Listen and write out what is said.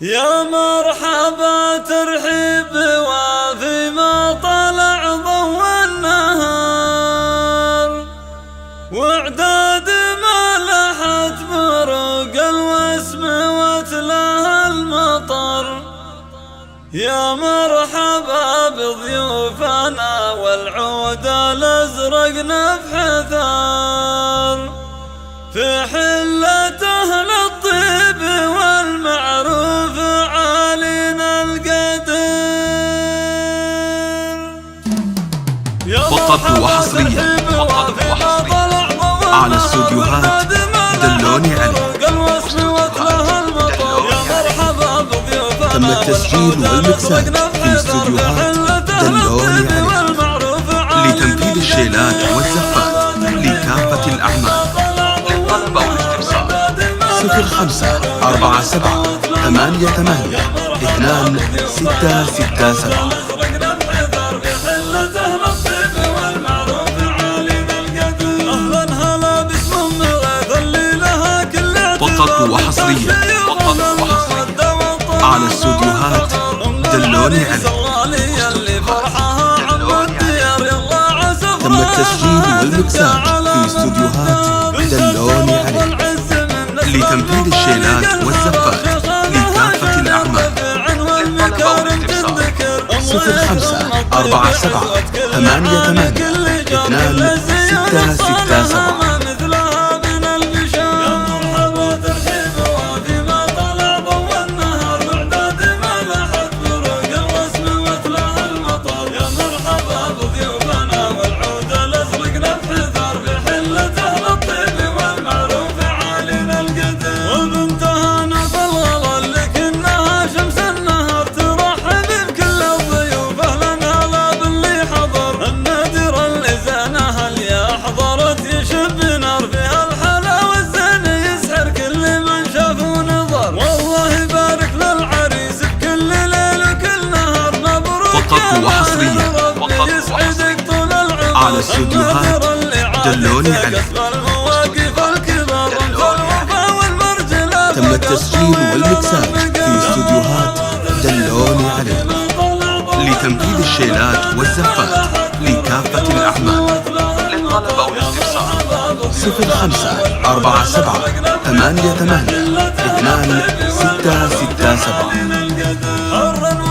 يا مرحبا ترحيب وفي ما طلع ضوء النهار، واعداد ما لحت بروق الوسم وتلها المطر. يا مرحبا بضيوفنا والعود الازرق نفح ثار، في حلة أهل الطيب والمعروف عالينا القدر. فقط وحصريا على استوديوهات دلوني عليه. تم التسجيل والمكساج في استوديوهات دلوني عليه لتنفيذ الشيلات والزفات لكافة الأعمال. للطلب أو الاستفسار 0547882667. فقط وحصريا على استوديوهات دلوني عليه. تم التسجيل والمكساج في استوديوهات دلوني عليه لتنفيذ الشيلات والزفات لكافة الأعمال. للطلب أو الاستفسار 0547882667. وحصريا على استوديوهات دلوني عليه. تم التسجيل والمكساج في استوديوهات دلوني عليه لتنفيذ الشيلات والزفات لكافة الأعمال. للطلب أو الاستفسار 0547882667.